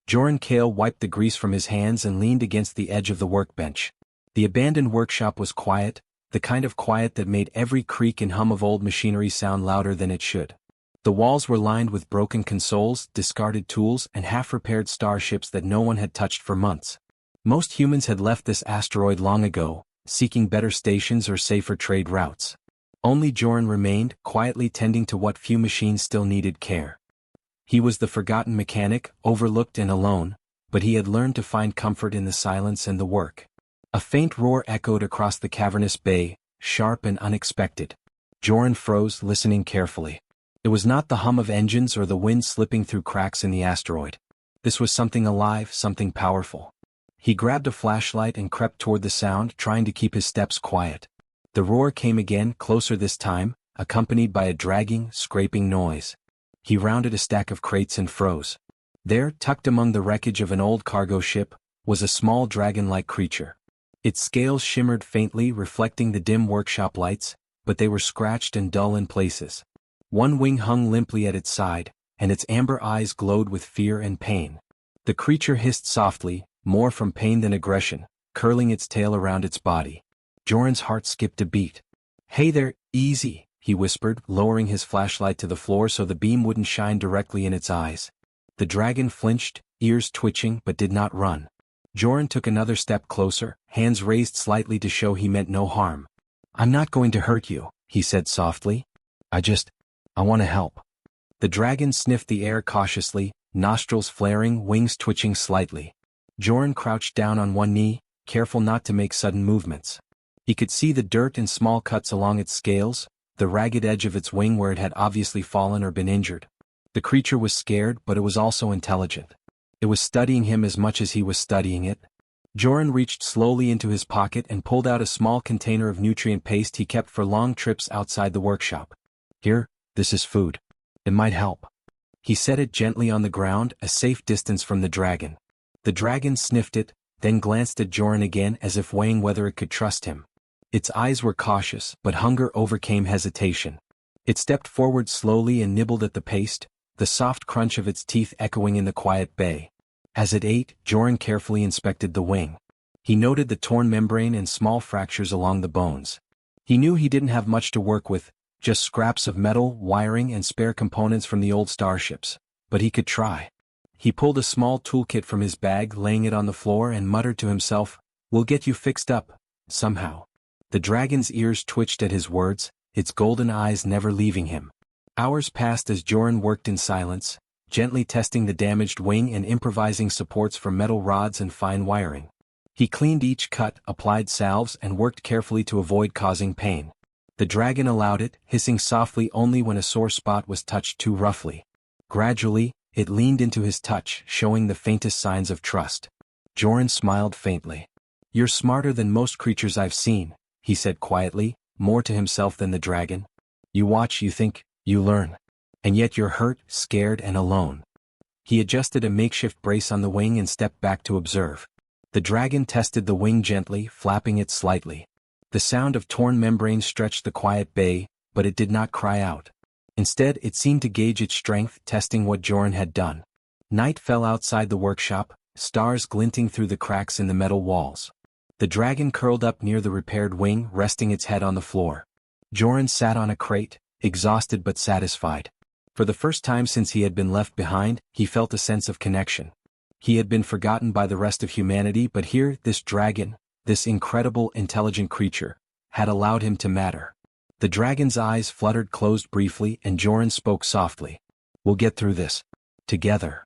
Joran Kale wiped the grease from his hands and leaned against the edge of the workbench. The abandoned workshop was quiet, the kind of quiet that made every creak and hum of old machinery sound louder than it should. The walls were lined with broken consoles, discarded tools, and half-repaired starships that no one had touched for months. Most humans had left this asteroid long ago, seeking better stations or safer trade routes. Only Joran remained, quietly tending to what few machines still needed care. He was the forgotten mechanic, overlooked and alone, but he had learned to find comfort in the silence and the work. A faint roar echoed across the cavernous bay, sharp and unexpected. Joran froze, listening carefully. It was not the hum of engines or the wind slipping through cracks in the asteroid. This was something alive, something powerful. He grabbed a flashlight and crept toward the sound, trying to keep his steps quiet. The roar came again, closer this time, accompanied by a dragging, scraping noise. He rounded a stack of crates and froze. There, tucked among the wreckage of an old cargo ship, was a small dragon-like creature. Its scales shimmered faintly, reflecting the dim workshop lights, but they were scratched and dull in places. One wing hung limply at its side, and its amber eyes glowed with fear and pain. The creature hissed softly, more from pain than aggression, curling its tail around its body. Joran's heart skipped a beat. "Hey there, easy," he whispered, lowering his flashlight to the floor so the beam wouldn't shine directly in its eyes. The dragon flinched, ears twitching, but did not run. Joran took another step closer, hands raised slightly to show he meant no harm. "I'm not going to hurt you," he said softly. I want to help." The dragon sniffed the air cautiously, nostrils flaring, wings twitching slightly. Joran crouched down on one knee, careful not to make sudden movements. He could see the dirt and small cuts along its scales, the ragged edge of its wing where it had obviously fallen or been injured. The creature was scared, but it was also intelligent. It was studying him as much as he was studying it. Joran reached slowly into his pocket and pulled out a small container of nutrient paste he kept for long trips outside the workshop. "Here, this is food. It might help." He set it gently on the ground, a safe distance from the dragon. The dragon sniffed it, then glanced at Joran again as if weighing whether it could trust him. Its eyes were cautious, but hunger overcame hesitation. It stepped forward slowly and nibbled at the paste, the soft crunch of its teeth echoing in the quiet bay. As it ate, Joran carefully inspected the wing. He noted the torn membrane and small fractures along the bones. He knew he didn't have much to work with, just scraps of metal, wiring, and spare components from the old starships. But he could try. He pulled a small toolkit from his bag, laying it on the floor, and muttered to himself, "We'll get you fixed up, somehow." The dragon's ears twitched at his words, its golden eyes never leaving him. Hours passed as Joran worked in silence, gently testing the damaged wing and improvising supports from metal rods and fine wiring. He cleaned each cut, applied salves, and worked carefully to avoid causing pain. The dragon allowed it, hissing softly only when a sore spot was touched too roughly. Gradually, it leaned into his touch, showing the faintest signs of trust. Joran smiled faintly. "You're smarter than most creatures I've seen," he said quietly, more to himself than the dragon. "You watch, you think, you learn. And yet you're hurt, scared, and alone." He adjusted a makeshift brace on the wing and stepped back to observe. The dragon tested the wing gently, flapping it slightly. The sound of torn membrane stretched the quiet bay, but it did not cry out. Instead, it seemed to gauge its strength, testing what Joran had done. Night fell outside the workshop, stars glinting through the cracks in the metal walls. The dragon curled up near the repaired wing, resting its head on the floor. Joran sat on a crate, exhausted but satisfied. For the first time since he had been left behind, he felt a sense of connection. He had been forgotten by the rest of humanity, but here, this dragon, this incredible, intelligent creature, had allowed him to matter. The dragon's eyes fluttered closed briefly, and Joran spoke softly. "We'll get through this. Together."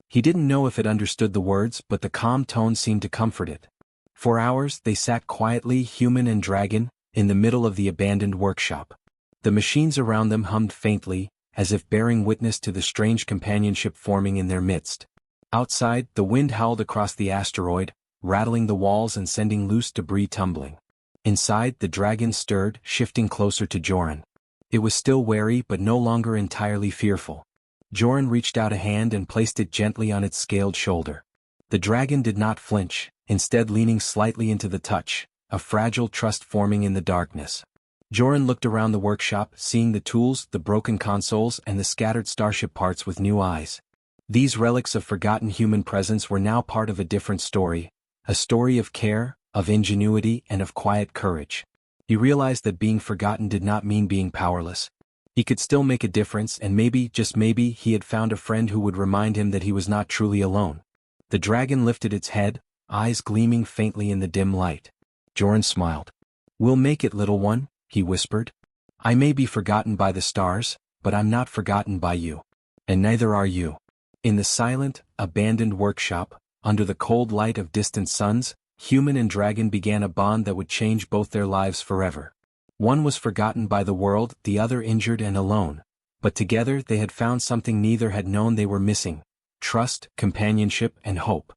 He didn't know if it understood the words, but the calm tone seemed to comfort it. For hours, they sat quietly, human and dragon, in the middle of the abandoned workshop. The machines around them hummed faintly, as if bearing witness to the strange companionship forming in their midst. Outside, the wind howled across the asteroid, rattling the walls and sending loose debris tumbling. Inside, the dragon stirred, shifting closer to Joran. It was still wary but no longer entirely fearful. Joran reached out a hand and placed it gently on its scaled shoulder. The dragon did not flinch, instead leaning slightly into the touch, a fragile trust forming in the darkness. Joran looked around the workshop, seeing the tools, the broken consoles, and the scattered starship parts with new eyes. These relics of forgotten human presence were now part of a different story, a story of care, of ingenuity, and of quiet courage. He realized that being forgotten did not mean being powerless. He could still make a difference, and maybe, just maybe, he had found a friend who would remind him that he was not truly alone. The dragon lifted its head, eyes gleaming faintly in the dim light. Joran smiled. "We'll make it, little one," he whispered. "I may be forgotten by the stars, but I'm not forgotten by you. And neither are you." In the silent, abandoned workshop, under the cold light of distant suns, human and dragon began a bond that would change both their lives forever. One was forgotten by the world, the other injured and alone. But together they had found something neither had known they were missing: trust, companionship, and hope.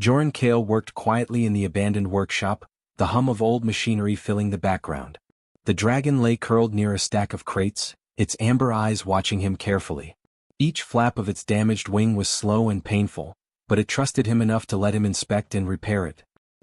Joran Kale worked quietly in the abandoned workshop, the hum of old machinery filling the background. The dragon lay curled near a stack of crates, its amber eyes watching him carefully. Each flap of its damaged wing was slow and painful, but it trusted him enough to let him inspect and repair it.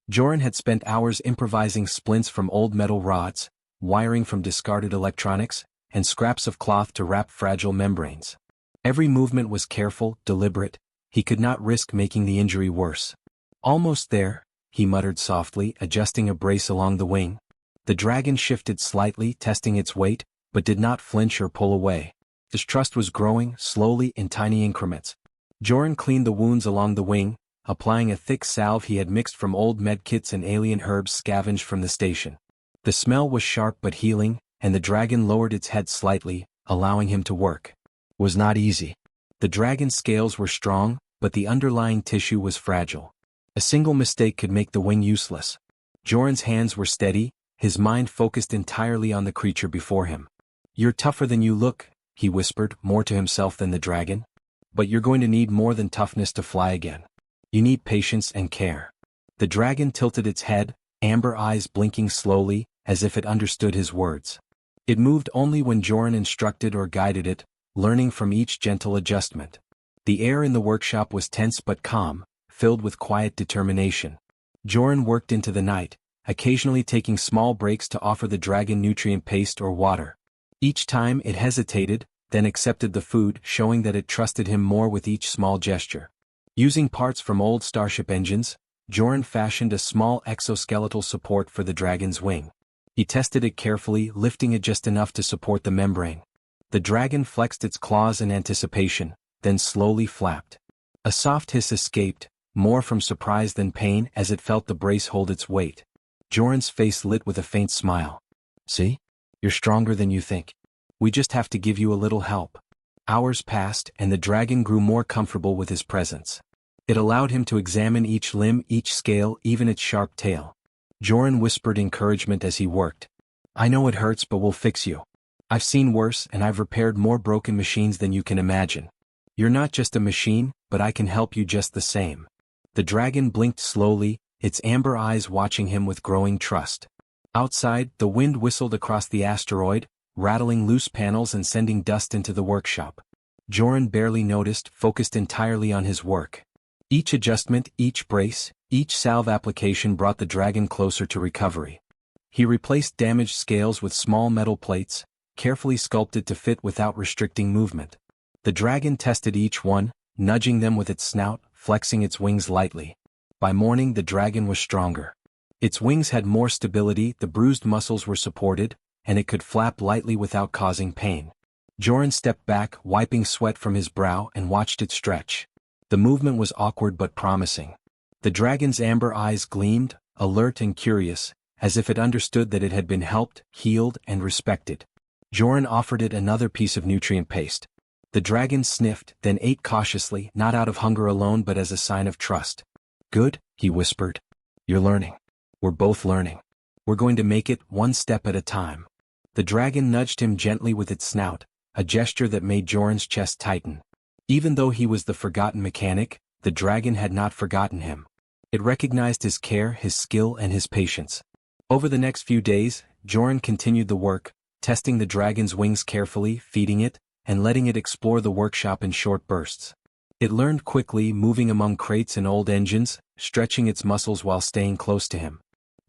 Joran had spent hours improvising splints from old metal rods, wiring from discarded electronics, and scraps of cloth to wrap fragile membranes. Every movement was careful, deliberate. He could not risk making the injury worse. "Almost there," he muttered softly, adjusting a brace along the wing. The dragon shifted slightly, testing its weight, but did not flinch or pull away. His trust was growing, slowly, in tiny increments. Joran cleaned the wounds along the wing, applying a thick salve he had mixed from old medkits and alien herbs scavenged from the station. The smell was sharp but healing, and the dragon lowered its head slightly, allowing him to work. It was not easy. The dragon's scales were strong, but the underlying tissue was fragile. A single mistake could make the wing useless. Joran's hands were steady, his mind focused entirely on the creature before him. "You're tougher than you look," he whispered, more to himself than the dragon. "But you're going to need more than toughness to fly again. You need patience and care." The dragon tilted its head, amber eyes blinking slowly, as if it understood his words. It moved only when Joran instructed or guided it, learning from each gentle adjustment. The air in the workshop was tense but calm, filled with quiet determination. Joran worked into the night, occasionally taking small breaks to offer the dragon nutrient paste or water. Each time it hesitated, then accepted the food, showing that it trusted him more with each small gesture. Using parts from old starship engines, Joran fashioned a small exoskeletal support for the dragon's wing. He tested it carefully, lifting it just enough to support the membrane. The dragon flexed its claws in anticipation, then slowly flapped. A soft hiss escaped, more from surprise than pain, as it felt the brace hold its weight. Joran's face lit with a faint smile. "See? You're stronger than you think. We just have to give you a little help." Hours passed, and the dragon grew more comfortable with his presence. It allowed him to examine each limb, each scale, even its sharp tail. Joran whispered encouragement as he worked. "I know it hurts, but we'll fix you. I've seen worse, and I've repaired more broken machines than you can imagine. You're not just a machine, but I can help you just the same." The dragon blinked slowly, its amber eyes watching him with growing trust. Outside, the wind whistled across the asteroid, rattling loose panels and sending dust into the workshop. Joran barely noticed, focused entirely on his work. Each adjustment, each brace, each salve application brought the dragon closer to recovery. He replaced damaged scales with small metal plates, carefully sculpted to fit without restricting movement. The dragon tested each one, nudging them with its snout, flexing its wings lightly. By morning the dragon was stronger. Its wings had more stability, the bruised muscles were supported, and it could flap lightly without causing pain. Joran stepped back, wiping sweat from his brow, and watched it stretch. The movement was awkward but promising. The dragon's amber eyes gleamed, alert and curious, as if it understood that it had been helped, healed, and respected. Joran offered it another piece of nutrient paste. The dragon sniffed, then ate cautiously, not out of hunger alone but as a sign of trust. "Good," he whispered. "You're learning. We're both learning. We're going to make it, one step at a time." The dragon nudged him gently with its snout, a gesture that made Joran's chest tighten. Even though he was the forgotten mechanic, the dragon had not forgotten him. It recognized his care, his skill, and his patience. Over the next few days, Joran continued the work, testing the dragon's wings carefully, feeding it, and letting it explore the workshop in short bursts. It learned quickly, moving among crates and old engines, stretching its muscles while staying close to him.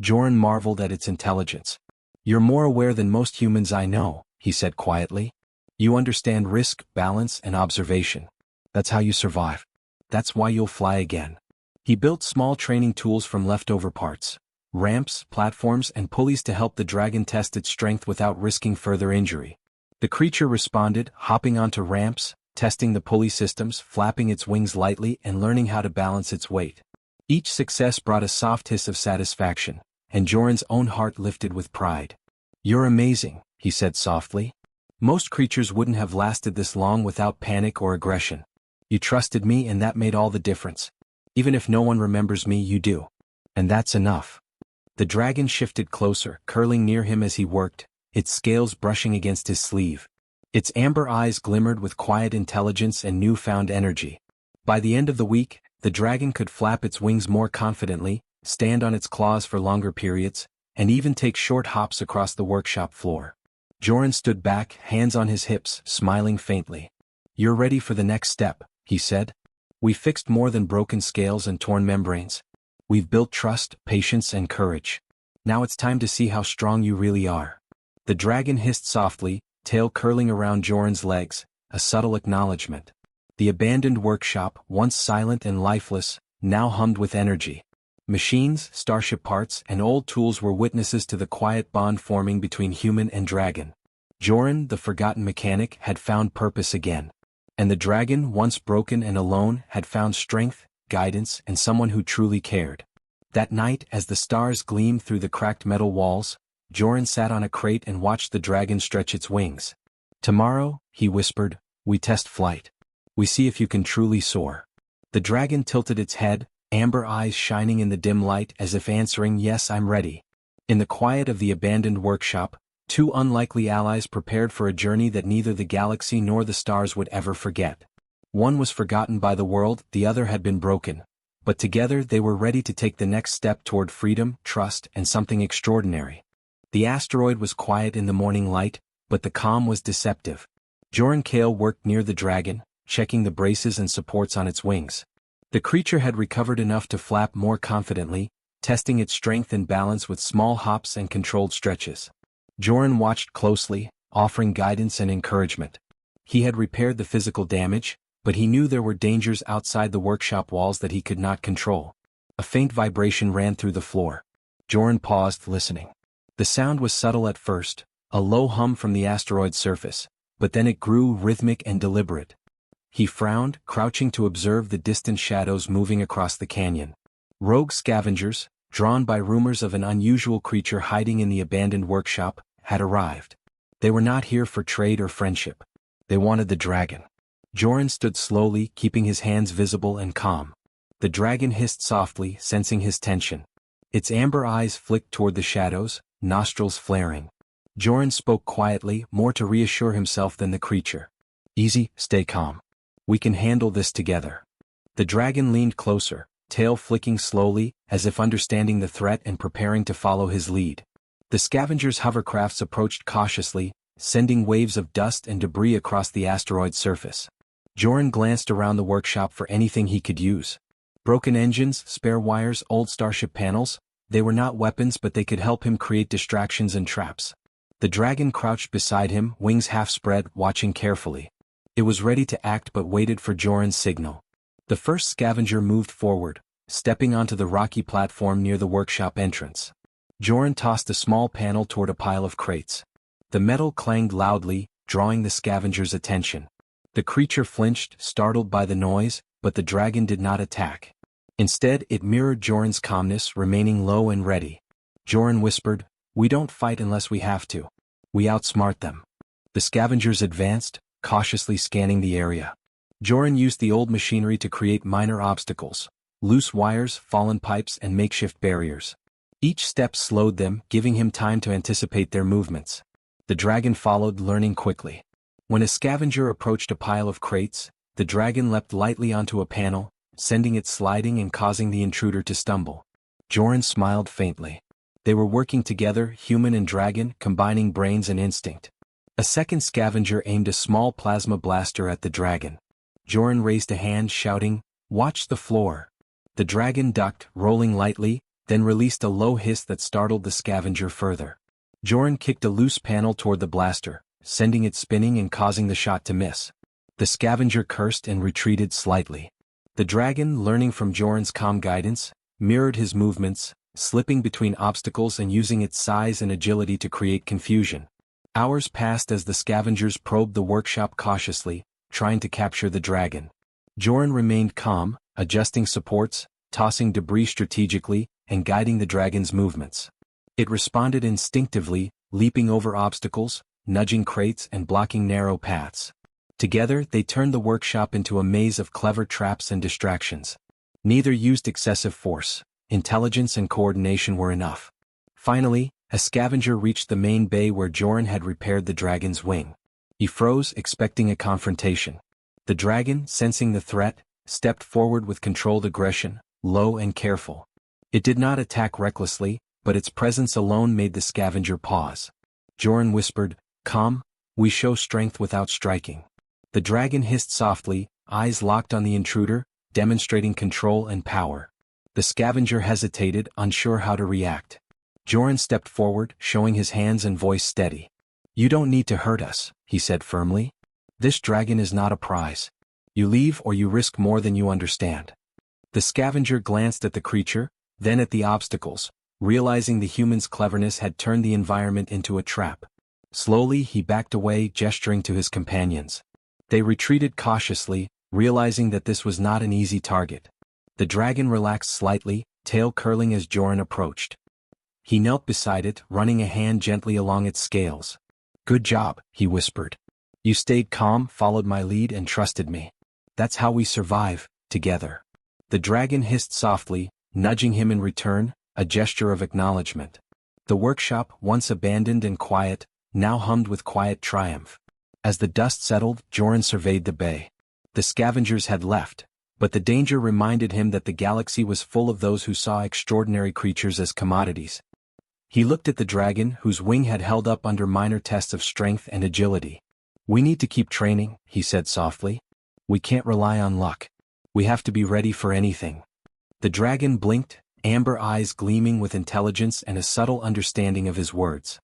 Joran marveled at its intelligence. "You're more aware than most humans I know," he said quietly. "You understand risk, balance, and observation. That's how you survive." that's why you'll fly again. He built small training tools from leftover parts, ramps, platforms, and pulleys to help the dragon test its strength without risking further injury. The creature responded, hopping onto ramps, testing the pulley systems, flapping its wings lightly, and learning how to balance its weight. Each success brought a soft hiss of satisfaction, and Joran's own heart lifted with pride. "You're amazing," he said softly. "Most creatures wouldn't have lasted this long without panic or aggression. You trusted me, and that made all the difference. Even if no one remembers me, you do. And that's enough." The dragon shifted closer, curling near him as he worked, its scales brushing against his sleeve. Its amber eyes glimmered with quiet intelligence and newfound energy. By the end of the week, the dragon could flap its wings more confidently, stand on its claws for longer periods, and even take short hops across the workshop floor. Joran stood back, hands on his hips, smiling faintly. "You're ready for the next step," he said. "We fixed more than broken scales and torn membranes. We've built trust, patience, and courage. Now it's time to see how strong you really are." The dragon hissed softly, tail curling around Joran's legs, a subtle acknowledgement. The abandoned workshop, once silent and lifeless, now hummed with energy. Machines, starship parts, and old tools were witnesses to the quiet bond forming between human and dragon. Joran, the forgotten mechanic, had found purpose again. And the dragon, once broken and alone, had found strength, guidance, and someone who truly cared. That night, as the stars gleamed through the cracked metal walls, Joran sat on a crate and watched the dragon stretch its wings. "Tomorrow," he whispered, "we test flight. We see if you can truly soar." The dragon tilted its head, amber eyes shining in the dim light as if answering, "Yes, I'm ready." In the quiet of the abandoned workshop, two unlikely allies prepared for a journey that neither the galaxy nor the stars would ever forget. One was forgotten by the world, the other had been broken. But together they were ready to take the next step toward freedom, trust, and something extraordinary. The asteroid was quiet in the morning light, but the calm was deceptive. Joran Kale worked near the dragon, checking the braces and supports on its wings. The creature had recovered enough to flap more confidently, testing its strength and balance with small hops and controlled stretches. Joran watched closely, offering guidance and encouragement. He had repaired the physical damage, but he knew there were dangers outside the workshop walls that he could not control. A faint vibration ran through the floor. Joran paused, listening. The sound was subtle at first, a low hum from the asteroid's surface, but then it grew rhythmic and deliberate. He frowned, crouching to observe the distant shadows moving across the canyon. Rogue scavengers, drawn by rumors of an unusual creature hiding in the abandoned workshop, had arrived. They were not here for trade or friendship. They wanted the dragon. Joran stood slowly, keeping his hands visible and calm. The dragon hissed softly, sensing his tension. Its amber eyes flicked toward the shadows, nostrils flaring. Joran spoke quietly, more to reassure himself than the creature. "Easy, stay calm. We can handle this together." The dragon leaned closer, tail flicking slowly, as if understanding the threat and preparing to follow his lead. The scavengers' hovercrafts approached cautiously, sending waves of dust and debris across the asteroid's surface. Joran glanced around the workshop for anything he could use. Broken engines, spare wires, old starship panels, they were not weapons, but they could help him create distractions and traps. The dragon crouched beside him, wings half spread, watching carefully. It was ready to act but waited for Joran's signal. The first scavenger moved forward, stepping onto the rocky platform near the workshop entrance. Joran tossed a small panel toward a pile of crates. The metal clanged loudly, drawing the scavenger's attention. The creature flinched, startled by the noise, but the dragon did not attack. Instead, it mirrored Joran's calmness, remaining low and ready. Joran whispered, "We don't fight unless we have to. We outsmart them." The scavengers advanced, cautiously scanning the area. Joran used the old machinery to create minor obstacles, loose wires, fallen pipes, and makeshift barriers. Each step slowed them, giving him time to anticipate their movements. The dragon followed, learning quickly. When a scavenger approached a pile of crates, the dragon leapt lightly onto a panel, sending it sliding and causing the intruder to stumble. Joran smiled faintly. They were working together, human and dragon, combining brains and instinct. A second scavenger aimed a small plasma blaster at the dragon. Joran raised a hand, shouting, "Watch the floor." The dragon ducked, rolling lightly, then released a low hiss that startled the scavenger further. Joran kicked a loose panel toward the blaster, sending it spinning and causing the shot to miss. The scavenger cursed and retreated slightly. The dragon, learning from Joran's calm guidance, mirrored his movements, slipping between obstacles and using its size and agility to create confusion. Hours passed as the scavengers probed the workshop cautiously, trying to capture the dragon. Joran remained calm, adjusting supports, tossing debris strategically, and guiding the dragon's movements. It responded instinctively, leaping over obstacles, nudging crates and blocking narrow paths. Together, they turned the workshop into a maze of clever traps and distractions. Neither used excessive force. Intelligence and coordination were enough. Finally, a scavenger reached the main bay where Joran had repaired the dragon's wing. He froze, expecting a confrontation. The dragon, sensing the threat, stepped forward with controlled aggression, low and careful. It did not attack recklessly, but its presence alone made the scavenger pause. Joran whispered, "Calm, we show strength without striking." The dragon hissed softly, eyes locked on the intruder, demonstrating control and power. The scavenger hesitated, unsure how to react. Joran stepped forward, showing his hands and voice steady. "You don't need to hurt us," he said firmly. "This dragon is not a prize. You leave or you risk more than you understand." The scavenger glanced at the creature, then at the obstacles, realizing the human's cleverness had turned the environment into a trap. Slowly he backed away, gesturing to his companions. They retreated cautiously, realizing that this was not an easy target. The dragon relaxed slightly, tail curling as Joran approached. He knelt beside it, running a hand gently along its scales. "Good job," he whispered. "You stayed calm, followed my lead and trusted me. That's how we survive, together." The dragon hissed softly, nudging him in return, a gesture of acknowledgement. The workshop, once abandoned and quiet, now hummed with quiet triumph. As the dust settled, Joran surveyed the bay. The scavengers had left, but the danger reminded him that the galaxy was full of those who saw extraordinary creatures as commodities. He looked at the dragon, whose wing had held up under minor tests of strength and agility. "We need to keep training," he said softly. "We can't rely on luck. We have to be ready for anything." The dragon blinked, amber eyes gleaming with intelligence and a subtle understanding of his words.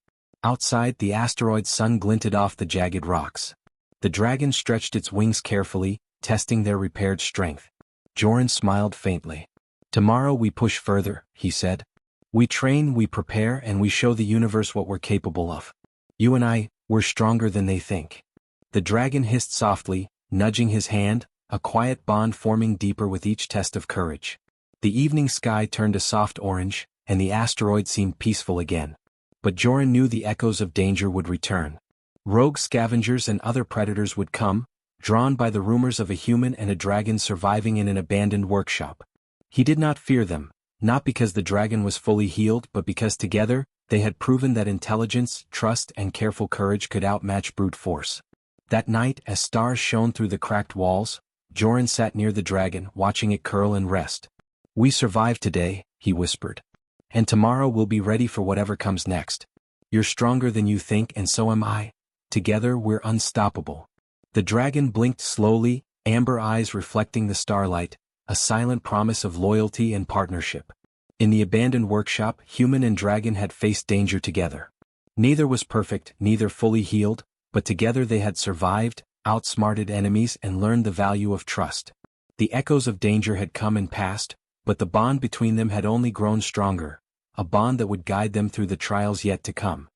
Outside, the asteroid's sun glinted off the jagged rocks. The dragon stretched its wings carefully, testing their repaired strength. Joran smiled faintly. "Tomorrow we push further," he said. "We train, we prepare, and we show the universe what we're capable of. You and I, we're stronger than they think." The dragon hissed softly, nudging his hand, a quiet bond forming deeper with each test of courage. The evening sky turned a soft orange, and the asteroid seemed peaceful again. But Joran knew the echoes of danger would return. Rogue scavengers and other predators would come, drawn by the rumors of a human and a dragon surviving in an abandoned workshop. He did not fear them, not because the dragon was fully healed but because together, they had proven that intelligence, trust and careful courage could outmatch brute force. That night, as stars shone through the cracked walls, Joran sat near the dragon, watching it curl and rest. "We survived today," he whispered. "And tomorrow we'll be ready for whatever comes next. You're stronger than you think and so am I. Together we're unstoppable." The dragon blinked slowly, amber eyes reflecting the starlight, a silent promise of loyalty and partnership. In the abandoned workshop, human and dragon had faced danger together. Neither was perfect, neither fully healed, but together they had survived, outsmarted enemies and learned the value of trust. The echoes of danger had come and passed, but the bond between them had only grown stronger, a bond that would guide them through the trials yet to come.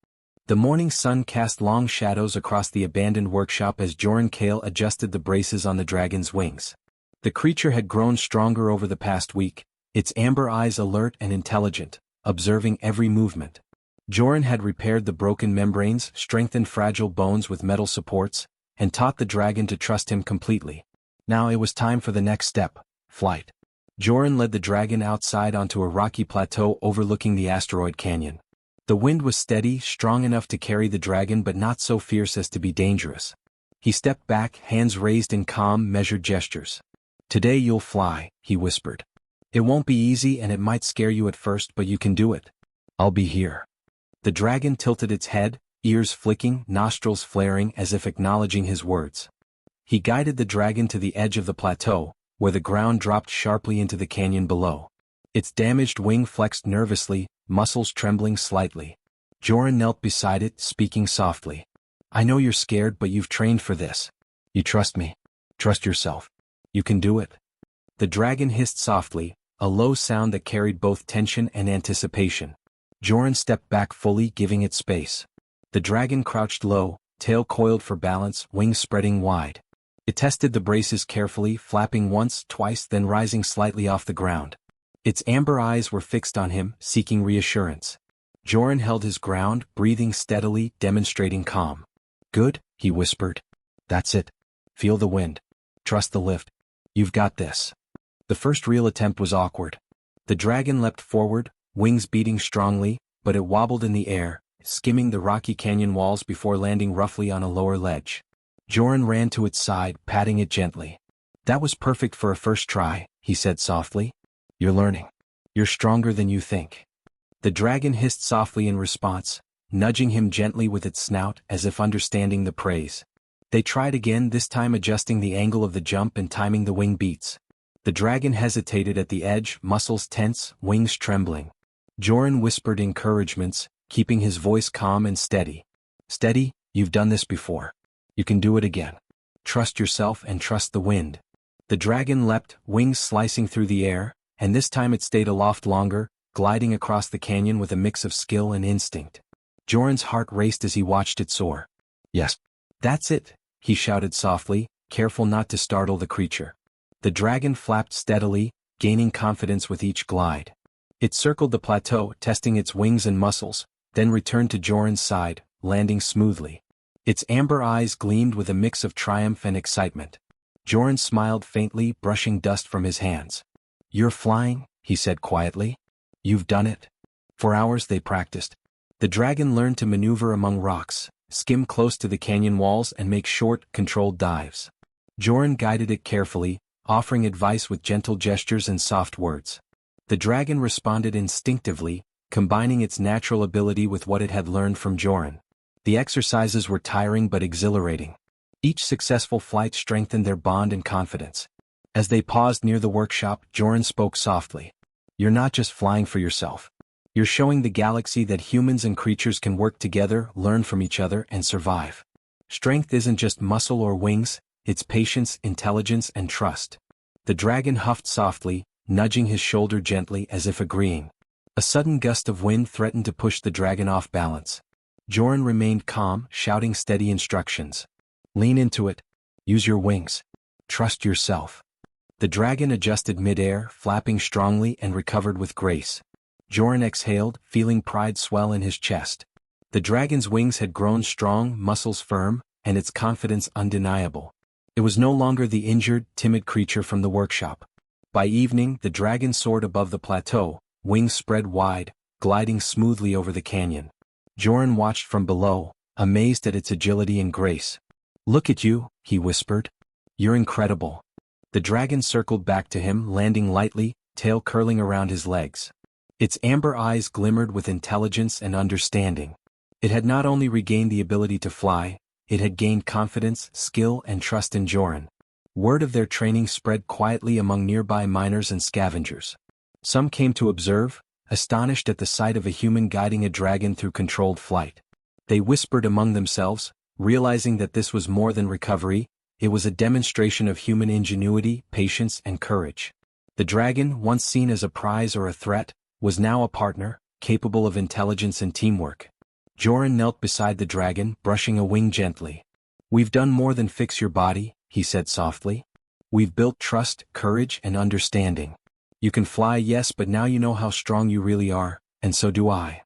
The morning sun cast long shadows across the abandoned workshop as Joran Kale adjusted the braces on the dragon's wings. The creature had grown stronger over the past week, its amber eyes alert and intelligent, observing every movement. Joran had repaired the broken membranes, strengthened fragile bones with metal supports, and taught the dragon to trust him completely. Now it was time for the next step, flight. Joran led the dragon outside onto a rocky plateau overlooking the asteroid canyon. The wind was steady, strong enough to carry the dragon but not so fierce as to be dangerous. He stepped back, hands raised in calm, measured gestures. "Today you'll fly," he whispered. "It won't be easy and it might scare you at first but you can do it. I'll be here." The dragon tilted its head, ears flicking, nostrils flaring as if acknowledging his words. He guided the dragon to the edge of the plateau, where the ground dropped sharply into the canyon below. Its damaged wing flexed nervously, muscles trembling slightly. Joran knelt beside it, speaking softly. "I know you're scared but you've trained for this. You trust me. Trust yourself. You can do it." The dragon hissed softly, a low sound that carried both tension and anticipation. Joran stepped back fully, giving it space. The dragon crouched low, tail coiled for balance, wings spreading wide. It tested the braces carefully, flapping once, twice, then rising slightly off the ground. Its amber eyes were fixed on him, seeking reassurance. Joran held his ground, breathing steadily, demonstrating calm. "Good," he whispered. "That's it. Feel the wind. Trust the lift. You've got this." The first real attempt was awkward. The dragon leapt forward, wings beating strongly, but it wobbled in the air, skimming the rocky canyon walls before landing roughly on a lower ledge. Joran ran to its side, patting it gently. "That was perfect for a first try," he said softly. "You're learning. You're stronger than you think." The dragon hissed softly in response, nudging him gently with its snout as if understanding the praise. They tried again, this time adjusting the angle of the jump and timing the wing beats. The dragon hesitated at the edge, muscles tense, wings trembling. Joran whispered encouragements, keeping his voice calm and steady. "Steady, you've done this before. You can do it again. Trust yourself and trust the wind." The dragon leapt, wings slicing through the air, and this time it stayed aloft longer, gliding across the canyon with a mix of skill and instinct. Joran's heart raced as he watched it soar. "Yes. That's it," he shouted softly, careful not to startle the creature. The dragon flapped steadily, gaining confidence with each glide. It circled the plateau, testing its wings and muscles, then returned to Joran's side, landing smoothly. Its amber eyes gleamed with a mix of triumph and excitement. Joran smiled faintly, brushing dust from his hands. "You're flying," he said quietly. "You've done it." For hours they practiced. The dragon learned to maneuver among rocks, skim close to the canyon walls and make short, controlled dives. Joran guided it carefully, offering advice with gentle gestures and soft words. The dragon responded instinctively, combining its natural ability with what it had learned from Joran. The exercises were tiring but exhilarating. Each successful flight strengthened their bond and confidence. As they paused near the workshop, Joran spoke softly. "You're not just flying for yourself. You're showing the galaxy that humans and creatures can work together, learn from each other, and survive. Strength isn't just muscle or wings, it's patience, intelligence, and trust." The dragon huffed softly, nudging his shoulder gently as if agreeing. A sudden gust of wind threatened to push the dragon off balance. Joran remained calm, shouting steady instructions. "Lean into it. Use your wings. Trust yourself." The dragon adjusted mid-air, flapping strongly and recovered with grace. Joran exhaled, feeling pride swell in his chest. The dragon's wings had grown strong, muscles firm, and its confidence undeniable. It was no longer the injured, timid creature from the workshop. By evening, the dragon soared above the plateau, wings spread wide, gliding smoothly over the canyon. Joran watched from below, amazed at its agility and grace. "Look at you," he whispered. "You're incredible." The dragon circled back to him, landing lightly, tail curling around his legs. Its amber eyes glimmered with intelligence and understanding. It had not only regained the ability to fly, it had gained confidence, skill, and trust in Joran. Word of their training spread quietly among nearby miners and scavengers. Some came to observe, astonished at the sight of a human guiding a dragon through controlled flight. They whispered among themselves, realizing that this was more than recovery, it was a demonstration of human ingenuity, patience, and courage. The dragon, once seen as a prize or a threat, was now a partner, capable of intelligence and teamwork. Joran knelt beside the dragon, brushing a wing gently. "We've done more than fix your body," he said softly. "We've built trust, courage, and understanding. You can fly, yes, but now you know how strong you really are, and so do I."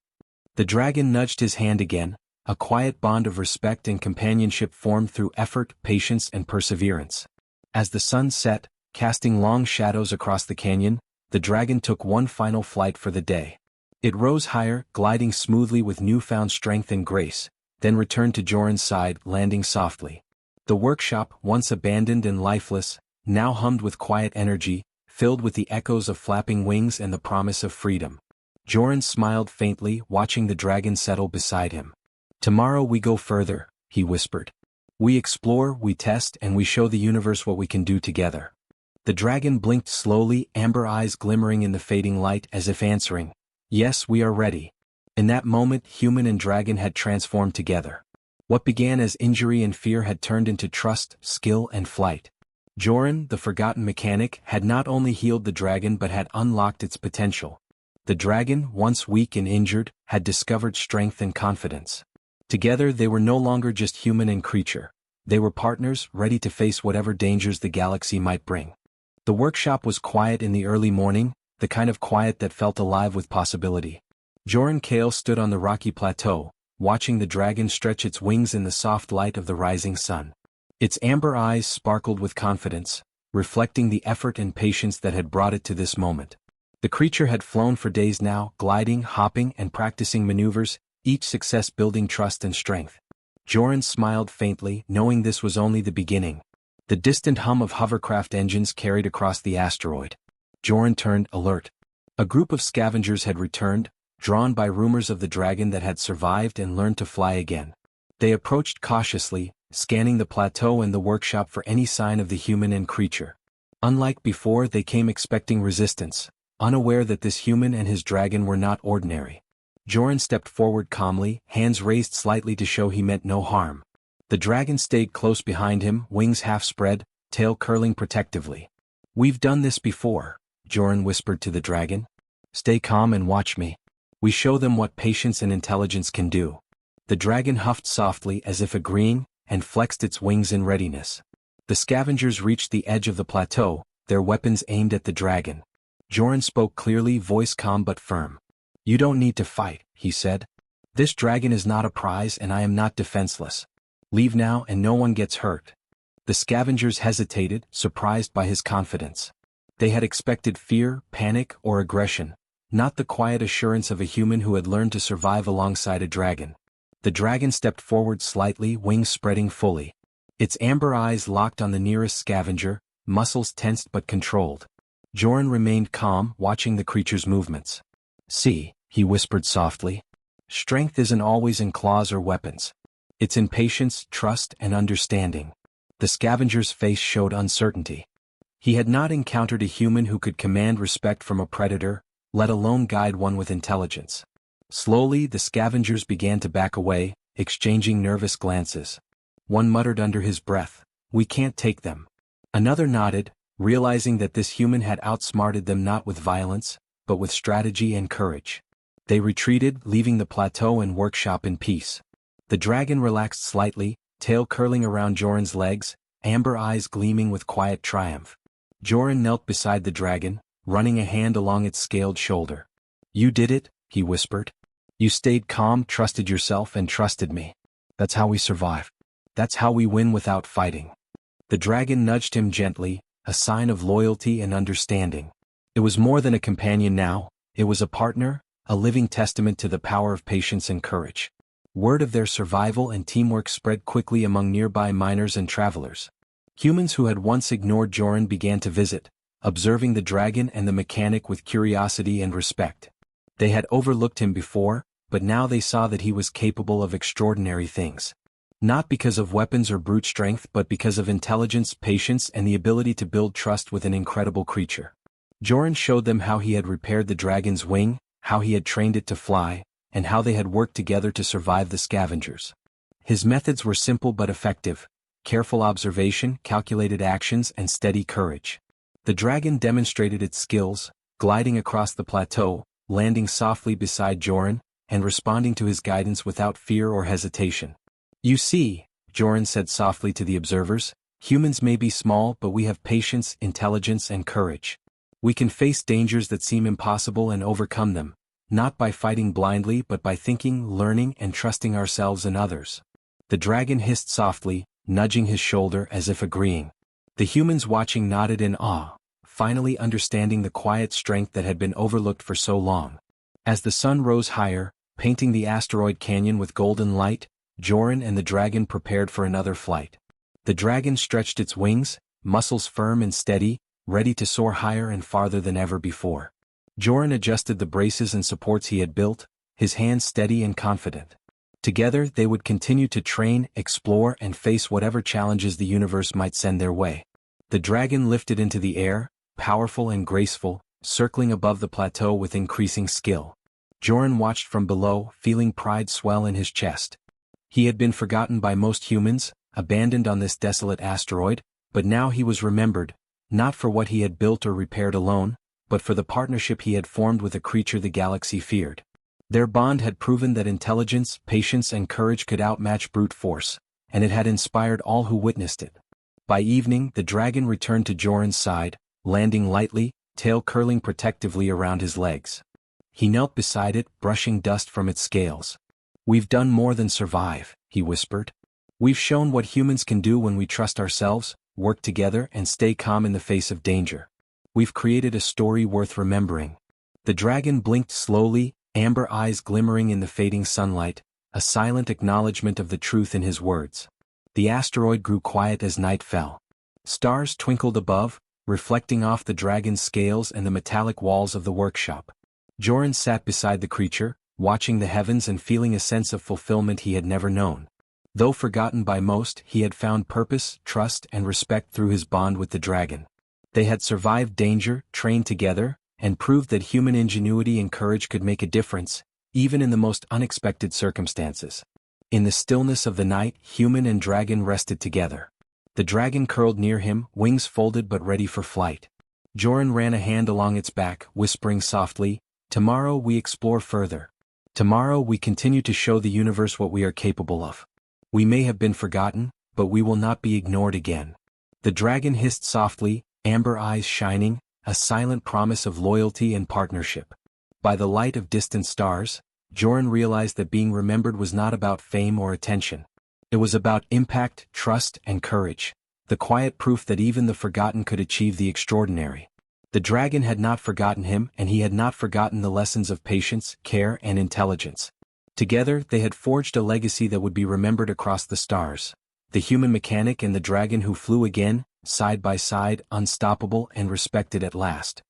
The dragon nudged his hand again, a quiet bond of respect and companionship formed through effort, patience, and perseverance. As the sun set, casting long shadows across the canyon, the dragon took one final flight for the day. It rose higher, gliding smoothly with newfound strength and grace, then returned to Joran's side, landing softly. The workshop, once abandoned and lifeless, now hummed with quiet energy, filled with the echoes of flapping wings and the promise of freedom. Joran smiled faintly, watching the dragon settle beside him. "Tomorrow we go further," he whispered. "We explore, we test, and we show the universe what we can do together." The dragon blinked slowly, amber eyes glimmering in the fading light as if answering, "Yes, we are ready." In that moment, human and dragon had transformed together. What began as injury and fear had turned into trust, skill, and flight. Joran, the forgotten mechanic, had not only healed the dragon but had unlocked its potential. The dragon, once weak and injured, had discovered strength and confidence. Together they were no longer just human and creature. They were partners, ready to face whatever dangers the galaxy might bring. The workshop was quiet in the early morning, the kind of quiet that felt alive with possibility. Joran Kale stood on the rocky plateau, watching the dragon stretch its wings in the soft light of the rising sun. Its amber eyes sparkled with confidence, reflecting the effort and patience that had brought it to this moment. The creature had flown for days now, gliding, hopping, and practicing maneuvers, each success building trust and strength. Joran smiled faintly, knowing this was only the beginning. The distant hum of hovercraft engines carried across the asteroid. Joran turned alert. A group of scavengers had returned, drawn by rumors of the dragon that had survived and learned to fly again. They approached cautiously, scanning the plateau and the workshop for any sign of the human and creature. Unlike before, they came expecting resistance, unaware that this human and his dragon were not ordinary. Joran stepped forward calmly, hands raised slightly to show he meant no harm. The dragon stayed close behind him, wings half spread, tail curling protectively. "We've done this before," Joran whispered to the dragon. "Stay calm and watch me. We show them what patience and intelligence can do." The dragon huffed softly as if agreeing, and flexed its wings in readiness. The scavengers reached the edge of the plateau, their weapons aimed at the dragon. Joran spoke clearly, voice calm but firm. "You don't need to fight," he said. "This dragon is not a prize and I am not defenseless. Leave now and no one gets hurt." The scavengers hesitated, surprised by his confidence. They had expected fear, panic, or aggression, not the quiet assurance of a human who had learned to survive alongside a dragon. The dragon stepped forward slightly, wings spreading fully. Its amber eyes locked on the nearest scavenger, muscles tensed but controlled. Joran remained calm, watching the creature's movements. "See," he whispered softly. "Strength isn't always in claws or weapons. It's in patience, trust, and understanding." The scavenger's face showed uncertainty. He had not encountered a human who could command respect from a predator, let alone guide one with intelligence. Slowly, the scavengers began to back away, exchanging nervous glances. One muttered under his breath, "We can't take them." Another nodded, realizing that this human had outsmarted them not with violence, but with strategy and courage. They retreated, leaving the plateau and workshop in peace. The dragon relaxed slightly, tail curling around Joran's legs, amber eyes gleaming with quiet triumph. Joran knelt beside the dragon, running a hand along its scaled shoulder. "You did it," he whispered. "You stayed calm, trusted yourself, and trusted me. That's how we survive. That's how we win without fighting." The dragon nudged him gently, a sign of loyalty and understanding. It was more than a companion now, it was a partner, a living testament to the power of patience and courage. Word of their survival and teamwork spread quickly among nearby miners and travelers. Humans who had once ignored Joran began to visit, observing the dragon and the mechanic with curiosity and respect. They had overlooked him before, but now they saw that he was capable of extraordinary things. Not because of weapons or brute strength but because of intelligence, patience, and the ability to build trust with an incredible creature. Joran showed them how he had repaired the dragon's wing, how he had trained it to fly, and how they had worked together to survive the scavengers. His methods were simple but effective: careful observation, calculated actions, and steady courage. The dragon demonstrated its skills, gliding across the plateau, landing softly beside Joran, and responding to his guidance without fear or hesitation. "You see," Joran said softly to the observers, "humans may be small but we have patience, intelligence, and courage. We can face dangers that seem impossible and overcome them, not by fighting blindly but by thinking, learning, and trusting ourselves and others." The dragon hissed softly, nudging his shoulder as if agreeing. The humans watching nodded in awe, finally understanding the quiet strength that had been overlooked for so long. As the sun rose higher, painting the asteroid canyon with golden light, Joran and the dragon prepared for another flight. The dragon stretched its wings, muscles firm and steady, ready to soar higher and farther than ever before. Joran adjusted the braces and supports he had built, his hands steady and confident. Together they would continue to train, explore, and face whatever challenges the universe might send their way. The dragon lifted into the air, powerful and graceful, circling above the plateau with increasing skill. Joran watched from below, feeling pride swell in his chest. He had been forgotten by most humans, abandoned on this desolate asteroid, But now he was remembered, not for what he had built or repaired alone, but for the partnership he had formed with a creature the galaxy feared. Their bond had proven that intelligence, patience and courage could outmatch brute force, and it had inspired all who witnessed it. By evening the dragon returned to Joran's side, landing lightly, tail curling protectively around his legs. He knelt beside it, brushing dust from its scales. "We've done more than survive," he whispered. "We've shown what humans can do when we trust ourselves, work together and stay calm in the face of danger. We've created a story worth remembering." The dragon blinked slowly, amber eyes glimmering in the fading sunlight, a silent acknowledgement of the truth in his words. The asteroid grew quiet as night fell. Stars twinkled above, reflecting off the dragon's scales and the metallic walls of the workshop. Joran sat beside the creature, watching the heavens and feeling a sense of fulfillment he had never known. Though forgotten by most, he had found purpose, trust and respect through his bond with the dragon. They had survived danger, trained together, and proved that human ingenuity and courage could make a difference, even in the most unexpected circumstances. In the stillness of the night, human and dragon rested together. The dragon curled near him, wings folded but ready for flight. Joran ran a hand along its back, whispering softly, "Tomorrow we explore further. Tomorrow we continue to show the universe what we are capable of. We may have been forgotten, but we will not be ignored again." The dragon hissed softly, amber eyes shining, a silent promise of loyalty and partnership. By the light of distant stars, Joran realized that being remembered was not about fame or attention. It was about impact, trust, and courage, the quiet proof that even the forgotten could achieve the extraordinary. The dragon had not forgotten him, and he had not forgotten the lessons of patience, care, and intelligence. Together, they had forged a legacy that would be remembered across the stars. The human mechanic and the dragon who flew again, side by side, unstoppable and respected at last.